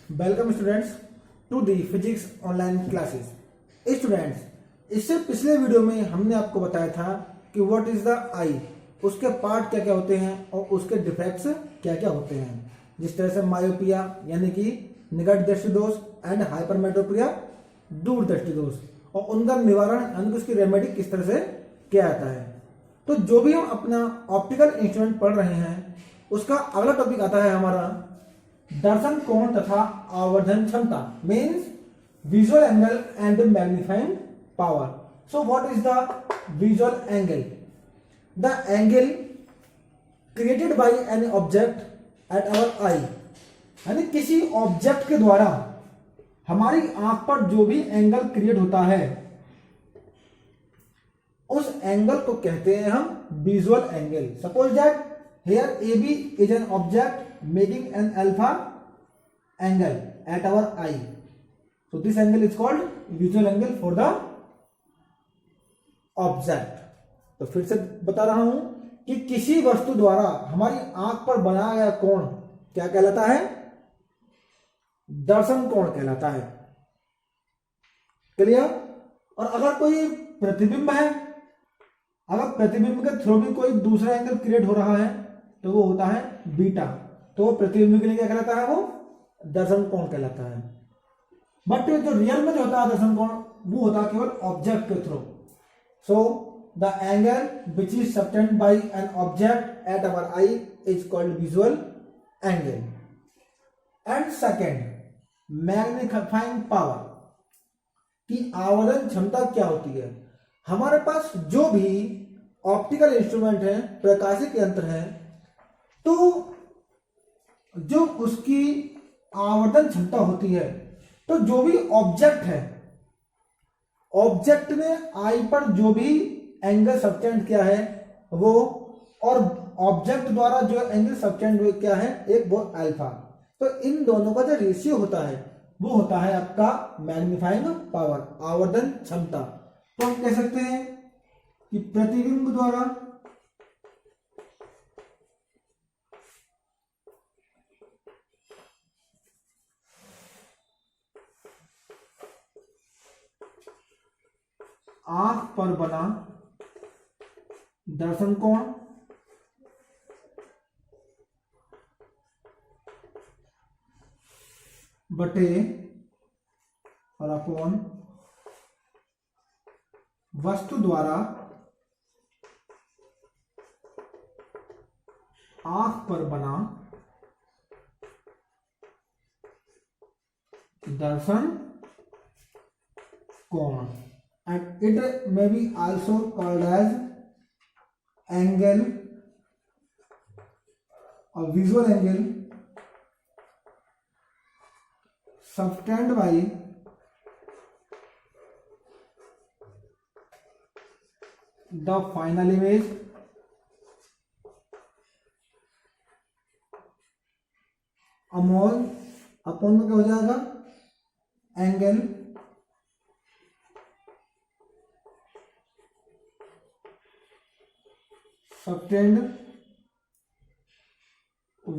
Welcome students to the physics online classes. Students, इससे पिछले video में हमने आपको बताया था कि व्हाट इज द आई, उसके पार्ट क्या क्या होते हैं और उसके डिफेक्ट्स क्या क्या होते हैं। जिस तरह से मायोपिया यानी कि निकट दृष्टि दोष एंड हाइपरमेट्रोपिया दूर दृष्टि दोष, और उनका निवारण यानी कि उसकी रेमेडी किस तरह से किया जाता है। तो जो भी हम अपना ऑप्टिकल इंस्ट्रूमेंट पढ़ रहे हैं उसका अगला टॉपिक आता है हमारा दर्शन कोण तथा आवर्धन क्षमता, means visual angle and magnifying power. So what is the visual angle? The angle created by an object at our eye, यानी किसी ऑब्जेक्ट के द्वारा हमारी आंख पर जो भी एंगल क्रिएट होता है उस एंगल को कहते हैं हम visual angle. Suppose that here AB is an object making an alpha angle at our eye. So this angle is called visual angle for the object. तो फिर से बता रहा हूं कि किसी वस्तु द्वारा हमारी आंख पर बनाया गया कोण क्या कहलाता है? दर्शन कोण कहलाता है। क्लियर? और अगर कोई प्रतिबिंब है, अगर प्रतिबिंब के थ्रू भी कोई दूसरा एंगल क्रिएट हो रहा है तो वो होता है बीटा, तो प्रतिबिंब के लिए क्या कहलाता है? वो दर्शन कोण कहलाता है। बट जो रियल में जो होता है दर्शन कोण वो होता है केवल ऑब्जेक्ट के through. So the angle which is subtend by an object at our eye is called visual angle. And second, magnifying power की आवर्धन क्षमता क्या होती है? हमारे पास जो भी ऑप्टिकल इंस्ट्रूमेंट है, प्रकाशिक यंत्र है, तो जो उसकी आवर्धन क्षमता होती है, तो जो भी ऑब्जेक्ट है, ऑब्जेक्ट ने आई पर जो भी एंगल सबटेंड किया है वो, और ऑब्जेक्ट द्वारा जो एंगल सबटेंड किया है एक वो अल्फा, तो इन दोनों का जो रेशियो होता है वो होता है आपका मैग्नीफाइंग पावर, आवर्धन क्षमता। तो हम कह सकते हैं कि प्रतिबिंब द्वारा आंख पर बना दर्शन कोण बटे और अपॉन वस्तु द्वारा आंख पर बना दर्शन कोण, and it may be also called as angle or visual angle subtended by the final image upon में क्या हो जाएगा? Angle subtended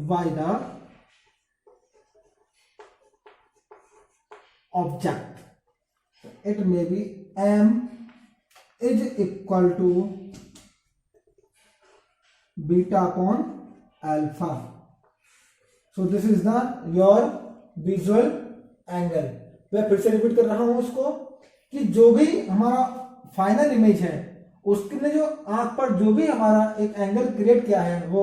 by the object. It may be m is equal to beta upon alpha. So this is the your visual angle. मैं फिर से repeat कर रहा हूं उसको कि जो भी हमारा फाइनल इमेज है उसने जो आंख पर जो भी हमारा एक एंगल क्रिएट किया है वो,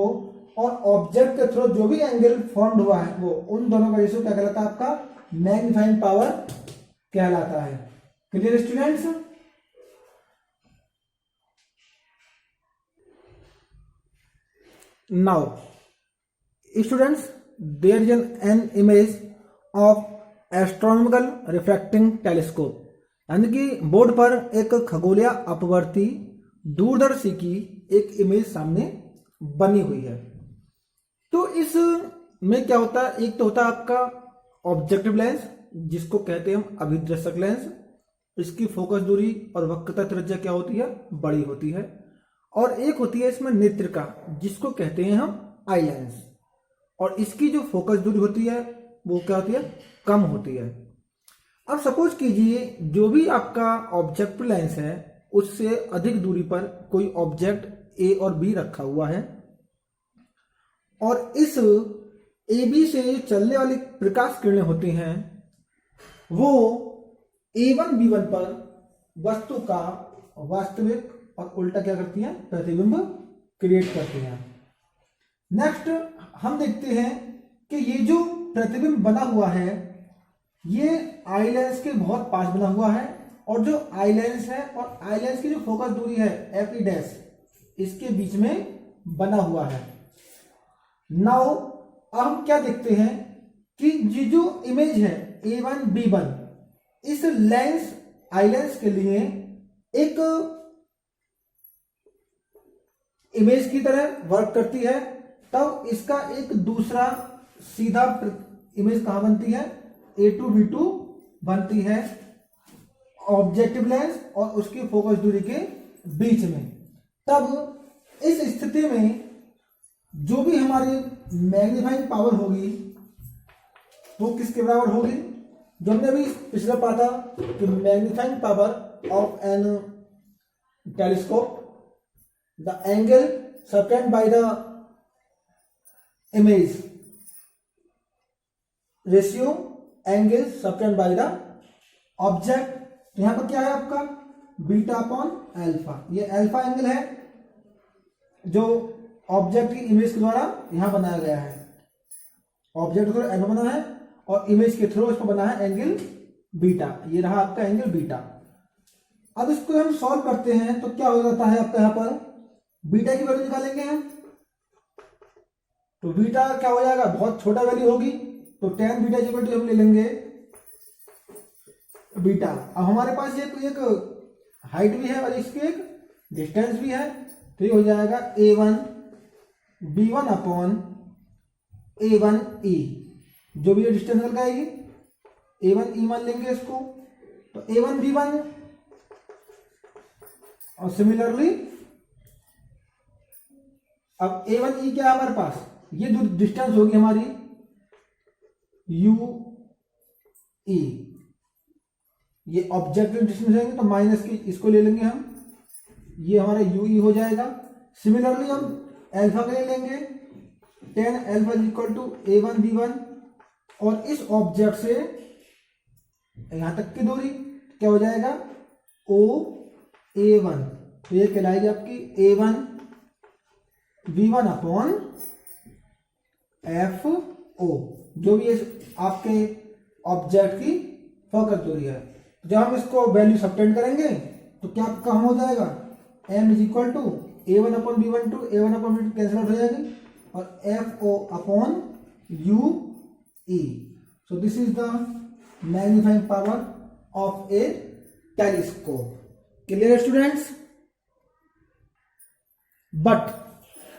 और ऑब्जेक्ट के थ्रू जो भी एंगल फॉर्म हुआ है वो, उन दोनों का रेशियो क्या कहलाता है? आपका मैग्नीफाइंग पावर कहलाता है। Clear students? Now students, there is an image of astronomical refracting telescope, यानी कि बोर्ड पर एक खगोलीय अपवर्ती दूरदर्शी की एक इमेज सामने बनी हुई है। तो इस में क्या होता है? एक तो होता है आपका ऑब्जेक्टिव लेंस जिसको कहते हैं हम अभिदर्शक लेंस, इसकी फोकस दूरी और वक्रता त्रिज्या क्या होती है? बड़ी होती है। और एक होती है इसमें नेत्रिका जिसको कहते हैं हम आई लेंस, और इसकी जो फोकस दूरी होती है वो क्या होती है? कम होती है। अब सपोज कीजिए जो भी आपका ऑब्जेक्टिव लेंस है उससे अधिक दूरी पर कोई ऑब्जेक्ट ए और बी रखा हुआ है और इस ए बी से चलने वाली प्रकाश किरणें होती हैं वो A1 B1 पर वस्तु का वास्तविक और उल्टा क्या करती हैं, प्रतिबिंब क्रिएट करती हैं। नेक्स्ट हम देखते हैं कि ये जो प्रतिबिंब बना हुआ है ये आई लेंस के बहुत पास बना हुआ है और जो आई लेंस है और आई लेंस की जो फोकस दूरी है एफ ई डैश इसके बीच में बना हुआ है। नाउ अब हम क्या देखते हैं कि ये जो इमेज है A1 B1 इस लेंस आई लेंस के लिए एक इमेज की तरह वर्क करती है, तब इसका एक दूसरा सीधा इमेज कहां बनती है, A2 B2 बनती है ऑब्जेक्टिव लेंस और उसकी फोकस दूरी के बीच में। तब इस स्थिति में जो भी हमारी मैग्नीफाइंग पावर होगी वो किसके बराबर होगी, जो हमने अभी पिछले पढ़ा था कि magnifying power of an telescope the angle subtend by the image ratio angle subtend by the object. यहां पर क्या है आपका बीटा अपॉन अल्फा, ये अल्फा एंगल है जो ऑब्जेक्ट की इमेज के द्वारा यहां बनाया गया है। ऑब्जेक्ट के द्वारा अल्फा बना है और इमेज के थ्रू इसको बना है एंगल बीटा, ये रहा आपका एंगल बीटा। अब इसको हम सॉल्व करते हैं तो क्या हो जाता है आपका, यहां पर बीटा की वैल्यू निकालेंगे हम तो बीटा क्या हो जाएगा, बहुत छोटा वैल्यू होगी तो tan बीटा इक्वल टू हम ले लेंगे बीटा। अब हमारे पास ये एक हाइट भी है और इसकी एक डिस्टेंस भी है तो ये हो जाएगा A1 B1 upon A1 E, जो भी ये डिस्टेंस निकल आएगी A1 E मान लेंगे इसको तो A1 B1 और सिमिलरली अब A1 E क्या है हमारे पास, ये जो डिस्टेंस होगी हमारी UE, ये ऑब्जेक्टिव डिस्टेंस रहेंगे तो माइनस की इसको ले लेंगे हम, ये हमारा UE हो जाएगा। सिमिलरली हम अल्फा का ले लेंगे tan alpha equal to A1 B1 और इस ऑब्जेक्ट से यहां तक की दूरी क्या हो जाएगा OA1, तो ये कहलाएगी आपकी A1 B1 अपॉन FO, जो भी आपके ऑब्जेक्ट की फोकस दूरी है। जब हम इसको वैल्यू सबटेंड करेंगे तो क्या कम हो जाएगा, m is equal to A1 upon B1 to A1 upon B2 cancel out हो जाएगी और FO upon UE। So this is the magnifying power of a telescope. Clear students? But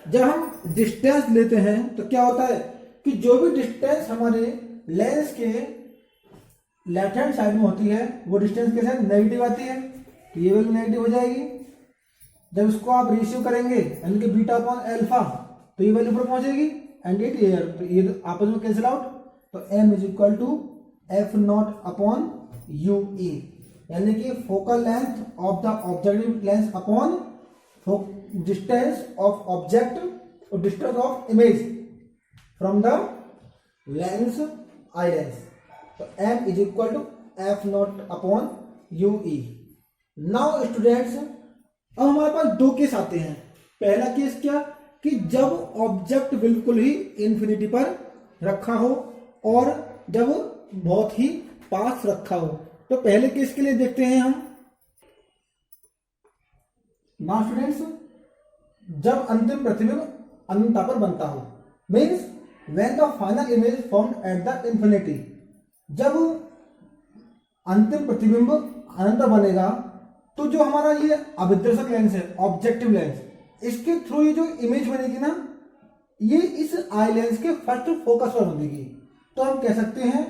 जब हम डिस्टेंस लेते हैं तो क्या होता है कि जो भी डिस्टेंस हमारे लेंस के लेफ्ट हैंड साइड में होती है वो डिस्टेंस के साथ नेगेटिव आती है तो ये वैल्यू नेगेटिव हो जाएगी। जब इसको आप रेशियो करेंगे यानी कि बीटा अपॉन अल्फा तो ये वैल्यू पर पहुंचेगी एंड इट ईयर, तो ये आपस में कैंसिल आउट तो m is equal to F not upon UE, यानी कि focal length of the objective lens upon distance of object और distance of image from the lens eye lens, तो m is equal to F not upon UE। Now students अब हमारे पास दो case आते हैं। पहला केस क्या कि जब ऑब्जेक्ट बिल्कुल ही इन्फिनिटी पर रखा हो और जब बहुत ही पास रखा हो, तो पहले केस के लिए देखते हैं हम। नाउ स्टूडेंट्स जब अंतिम प्रतिबिंब अनंतता पर बनता हो means when the final image formed at the infinity, जब अंतिम प्रतिबिंब अनंत बनेगा तो जो हमारा ये अभिदर्शक लेंस है ऑब्जेक्टिव लेंस, इसके थ्रू ये जो इमेज बनेगी ना ये इस आई लेंस के फर्स्ट फोकस पर बनेगी। तो हम कह सकते हैं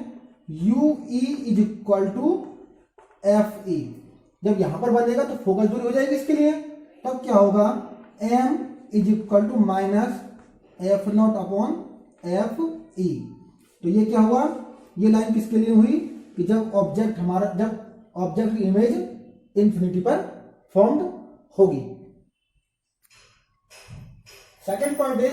UE is equal to FE। जब यहां पर बनेगा तो फोकस दूरी हो जाएगी इसके लिए, तब क्या होगा m is equal to minus F not upon FE। तो ये क्या हुआ ये लाइन किसके लिए हुई कि जब ऑब्जेक्ट की इमेज इंफिनिटी पर फॉर्म्ड होगी। Second point is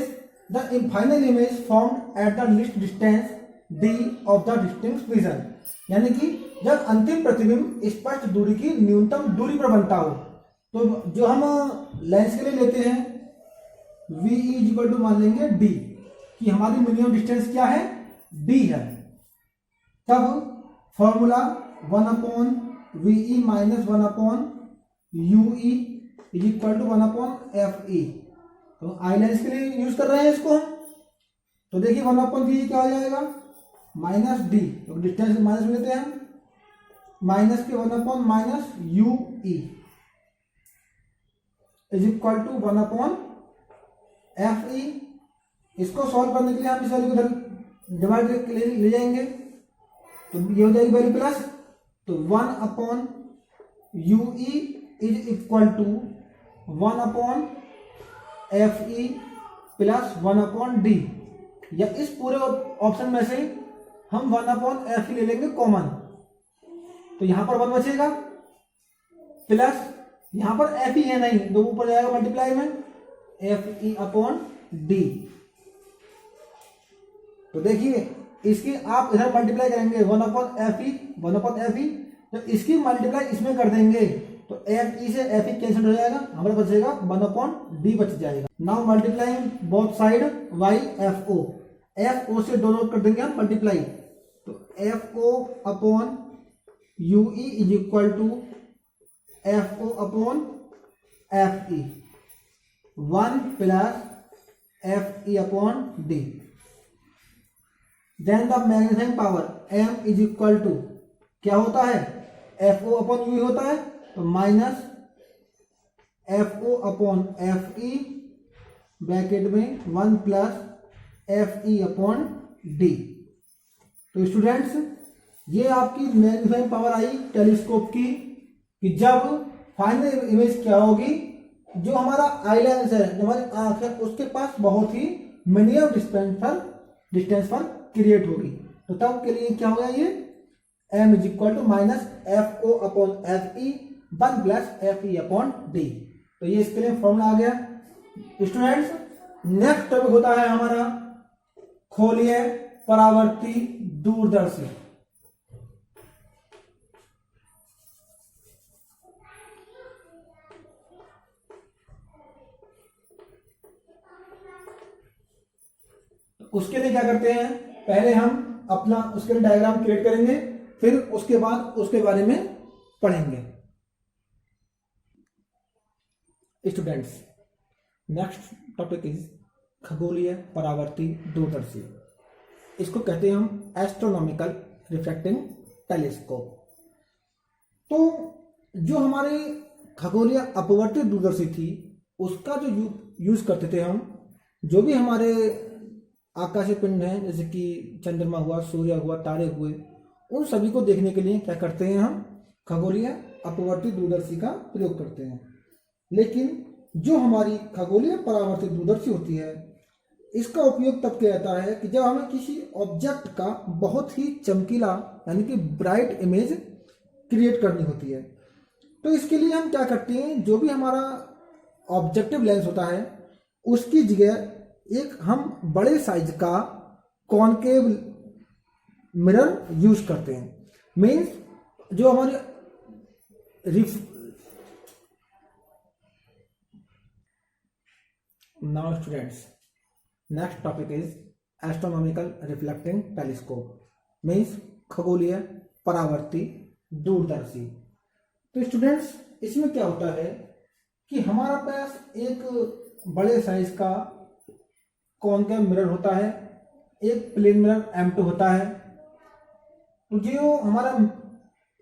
the final image formed at the least distance d of the distinct vision, यानी कि जब अंतिम प्रतिबिंब स्पष्ट दूरी की न्यूनतम दूरी पर बनता हो। तो जो हम लेंस के लिए लेते हैं v इक्वल टू मान लेंगे d, कि हमारी मिनिमम डिस्टेंस क्या है, d है। तब formula 1/ve minus 1/ue is equal to 1/fe। तो आई लेंस के लिए यूज कर रहे हैं इसको हम। तो देखिए 1/ve क्या हो जाएगा, माइनस डी, तो डिस्टेंस माइनस में लेते हैं, माइनस के 1/-ue is equal to 1/fe। इसको सॉल्व करने के लिए हम इस वैल्यू को इधर डिवाइड करके ले जाएंगे, तो ये हो जाएगी वैल्यू प्लस, तो 1/ue is equal to 1/fe plus 1/d, या इस पूरे ऑप्शन में से हम 1/fe ले लेंगे कॉमन, तो यहां पर 1 बचेगा, प्लस यहां पर fe है नहीं, तो ऊपर जाएगा मल्टीप्लाई में fe/d। तो देखिए इसकी आप इधर मल्टीप्लाई करेंगे 1/fe, तो इसकी मल्टीप्लाई इसमें कर देंगे, तो fe से fe कैंसिल हो जाएगा, हमारे बचेगा 1/d बच जाएगा। Now multiplying both side y fo से दोनों कर देंगे हम मल्टीप्लाई, तो fo/ue is equal to fo/fe 1 plus fe/d। Then the magnifying power m is equal to क्या होता है, fo/ue होता है, तो माइनस fo/fe ब्रैकेट में 1 प्लस fe/d। तो स्टूडेंट्स ये आपकी मैग्नीफाइंग पावर आई टेलीस्कोप की, कि जब फाइनल इमेज क्या होगी, जो हमारा आई लेंस है, जो हमारी आंख है, उसके पास बहुत ही मिनिमम डिस्टेंस पर क्रिएट होगी। तो तब के लिए क्या होगा, ये m is equal to minus fo/fe 1 plus fe/d। तो ये इसके लिए फॉर्मूला आ गया। स्टूडेंट्स नेक्स्ट टॉपिक होता है हमारा खोलीय परावर्ती दूरदर्शी। उसके लिए क्या करते हैं, पहले हम अपना उसके लिए डायग्राम क्रिएट करेंगे, फिर उसके बाद उसके बारे में पढ़ेंगे। स्टूडेंट्स नेक्स्ट टॉपिक इज खगोलीय परावर्ती दूरदर्शी। इसको कहते हैं हम एस्ट्रोनॉमिकल रिफ्रैक्टिंग टेलीस्कोप। तो जो हमारे खगोलीय अपवर्ती दूरदर्शी थी, उसका जो यूज करते थे हम, जो भी हमारे आकाशीय पिंड हैं, जैसे कि चंद्रमा हुआ, सूर्य हुआ, तारे हुए, उन सभी को देखने के लिए क्या करते हैं, हम खगोलीय अपवर्ती दूरदर्शी का प्रयोग करते हैं। लेकिन जो हमारी खगोलीय परावर्ती दूरदर्शी होती है, इसका उपयोग तब किया जाता है कि जब हमें किसी ऑब्जेक्ट का बहुत ही चमकीला यानी कि ब्राइट इमेज क्रिएट करनी होती है। तो इसके लिए हम क्या करते हैं, जो भी हमारा ऑब्जेक्टिव लेंस होता है, उसकी जगह एक हम बड़े साइज का कॉनकेव मिरर यूज करते हैं। मीन्स जो हमारे now students next topic is astronomical reflecting telescope, means खगोलीय परावर्ती दूरदर्शी। तो स्टूडेंट्स इसमें क्या होता है कि हमारा पास एक बड़े साइज का कॉनकेव मिरर होता है, एक प्लेन मिरर M2 होता है। तो जो हमारा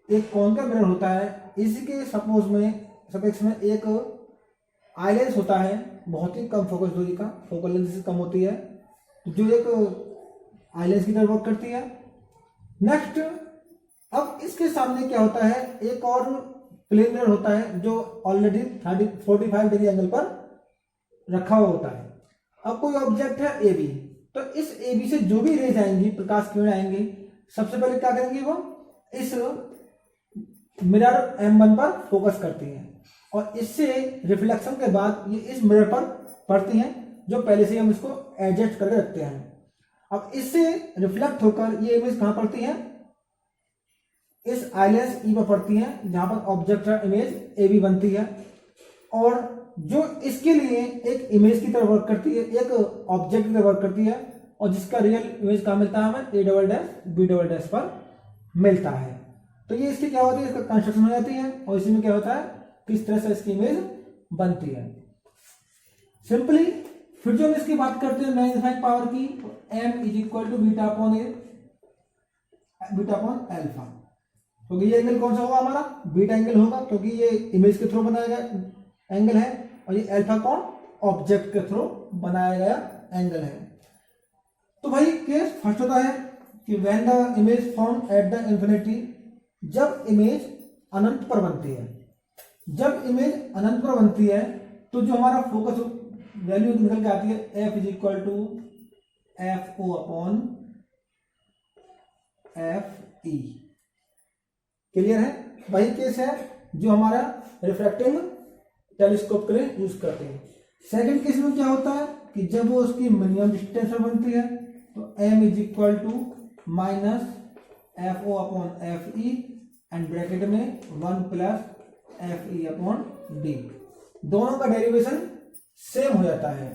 एक कॉनकेव मिरर होता है, इसी के सपेक्ष में एक आई लेंस होता है, बहुत ही कम फोकस दूरी का, फोकल लेंथ से कम होती है, जो एक आई लेंस की तरह वर्क करती है। नेक्स्ट अब इसके सामने क्या होता है, एक और प्लेन मिरर होता है जो ऑलरेडी 45 डिग्री एंगल पर रखा हुआ होता है। अब कोई ऑब्जेक्ट है AB, तो इस AB से जो भी रेज आएंगी, प्रकाश किरण आएंगी, सबसे पहले क्या करेंगी, वो इस मिरर M1 पर फोकस करती हैं और इससे रिफ्लेक्शन के बाद ये इस मिरर पर पड़ती हैं, जो पहले से हम इसको एडजस्ट करके रखते हैं। अब इससे रिफ्लेक्ट होकर ये इमेज कहाँ पड़ती है, इस आइलेंस ई पर पड़ती है, जहां पर ऑब्जेक्ट इमेज ए बी बनती है। और जो इसके लिए एक इमेज की तरह वर्क करती है, एक ऑब्जेक्ट की तरह वर्क करती है, और जिसका रियल इमेज कहाँ मिलता है हमें, A'-B' पर मिलता है। तो ये इसकी क्या होती है, इसका कंस्ट्रक्शन हो जाती है और इसी में क्या होता है, किस तरह से इसकी इमेज बनती है सिंपली। फिर जो हम इसकी बात करते हैं मैग्नीफाइंग पावर की, M = बीटा अपॉन अल्फा। क्योंकि ये एंगल कौन सा होगा हमारा, बीटा एंगल होगा, क्योंकि ये इमेज के थ्रू बनाया गया एंगल है, और ये अल्फा कौन, ऑब्जेक्ट के थ्रू बनाया गया एंगल है। तो भाई केस फर्स्ट होता है कि when the image form eight the infinity, जब इमेज अनंत पर बनती है, जब इमेज अनंत पर बनती है तो जो हमारा फोकस वैल्यू निकल के आती है F = FO upon FE। Clear है, वही केस है जो हमारा रिफ्रैक्टिंग टेलीस्कोप के लिए यूज करते हैं। सेकंड केस में क्या होता है कि जब वो उसकी मिनिमम डिस्टेंस पर बनती है तो M = -FO upon FE and bracket में 1 + FE अपॉन D। दोनों का डेरिवेशन सेम हो जाता है।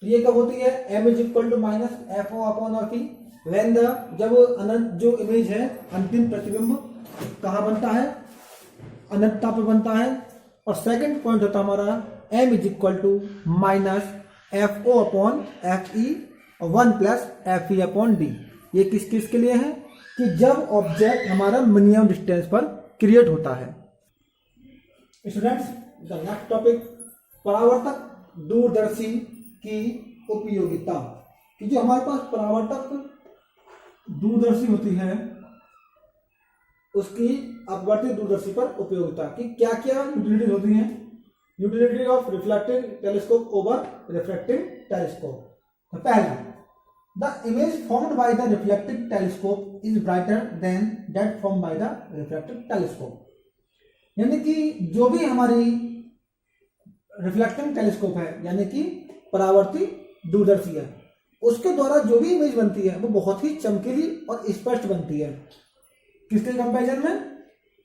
तो ये कब होती है, M = -FO upon FE when the, जब अनंत जो इमेज है अंतिम प्रतिबिंब कहाँ बनता है, अनंतता पर बनता है। और सेकंड पॉइंट होता है हमारा M = -FO अपॉन FE और 1 + FE अपॉन D। ये किस किस के लिए है कि जब ऑब्जेक्ट हमारा मिनिमम डिस्टेंस पर क्रिएट होता है। स्टूडेंट्स, द नेक्स्ट टॉपिक, परावर्तक दूरदर्शी की उपयोगिता। कि जो हमारे पास परावर्तक दूरदर्शी होती है उसकी अपवर्तित दूरदर्शी पर उपयोगिता की क्या क्या यूटिलिटीज होती हैं। Utility of reflecting telescope over refracting telescope. पहला, the image formed by the reflecting telescope is brighter than that formed by the refracting telescope. यानी कि जो भी हमारी रिफ्लेक्टिंग टेलीस्कोप है, यानी कि परावर्ती दूरदर्शी है, उसके द्वारा जो भी इमेज बनती है वो बहुत ही चमकीली और स्पष्ट बनती है। किसके कंपैरिजन में,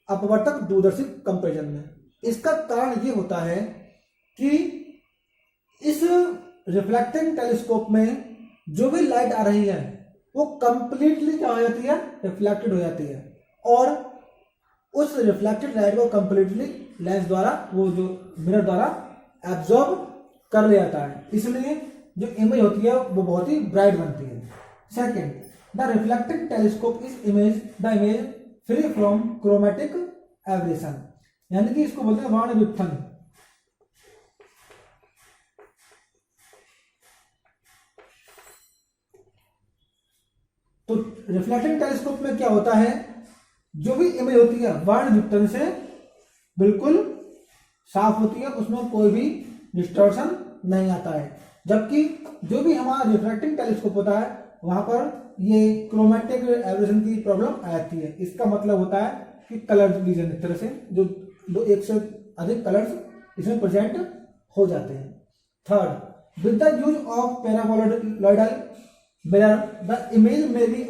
अपवर्तक दूरदर्शी कंपैरिजन में। इसका कारण ये होता है कि इस रिफ्लेक्टिंग टेलीस्कोप में जो भी लाइट आ रही है वो कंप्लीटली क्या हो जाती है, रिफ्लेक्टेड हो जाती है, और उस रिफ्लेक्टेड लाइट को कंप्लीटली लेंस द्वारा, वो जो मिरर द्वारा एब्जॉर्ब कर लिया जाता है, इसलिए जो इमेज होती है वो बहुत ही ब्राइट बनती है। Second, the reflecting telescope is image free from chromatic aberration, यानी कि इसको बोलते हैं वर्ण व्युत्थन। तो रिफ्लेक्टिंग टेलीस्कोप में क्या होता है, जो भी इमेज होती है वर्ण व्युत्थन से बिल्कुल साफ होती है, उसमें कोई भी डिस्टॉर्शन नहीं आता है। जबकि जो भी हमारा रिफ्रैक्टिंग टेलीस्कोप होता है वहां पर ये क्रोमेटिक एब्रेशन की प्रॉब्लम आ जाती है। इसका मतलब होता है कि कलर विजन, एक तरह से जो एक से अधिक कलर्स इसमें प्रेजेंट हो जाते हैं। Third, with the use of paraboloidal mirror the image may be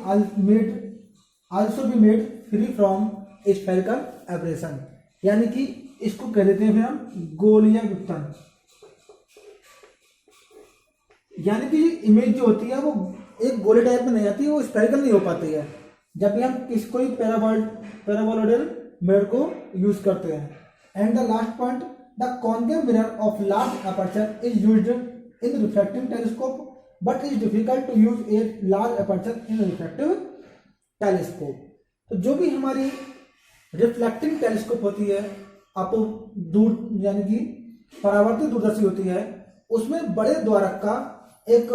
also be made free from spherical aberration, यानी कि इसको कह देते हैं फिर हम गोलीय व्युत्थन। यानी कि इमेज जो होती है वो एक गोले टाइप में नहीं आती, वो स्फेरिकल नहीं हो पाती है जब भी हम कोई पैराबोलॉइडल मिरर को यूज करते हैं। And the last point, the concave mirror of large aperture is used in refracting telescope but is difficult to use a large aperture in refractive telescope. तो जो भी हमारी रिफ्लेक्टिंग टेलीस्कोप होती है, आप दूर यानी कि परावर्तित दूरदर्शी होती है, उसमें बड़े द्वारक का एक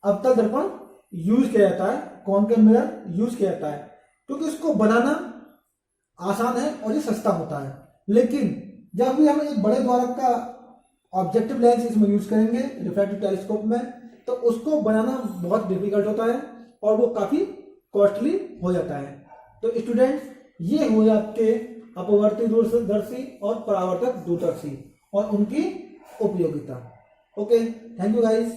अवतल दर्पण यूज किया जाता है, कॉन्केव मिरर यूज किया जाता है, क्योंकि उसको बनाना आसान है और ये सस्ता होता है। लेकिन जब भी हम एक बड़े द्वारक का ऑब्जेक्टिव लेंस इसमें यूज करेंगे रिफ्रैक्टिव टेलीस्कोप में, तो उसको बनाना बहुत डिफिकल्ट होता है और वो काफी कॉस्टली हो जाता है। तो स्टूडेंट्स, ये हुए आपके अपवर्ती दूरदर्शी और परावर्तक दूरदर्शी और उनकी उपयोगिता। Okay, thank you guys.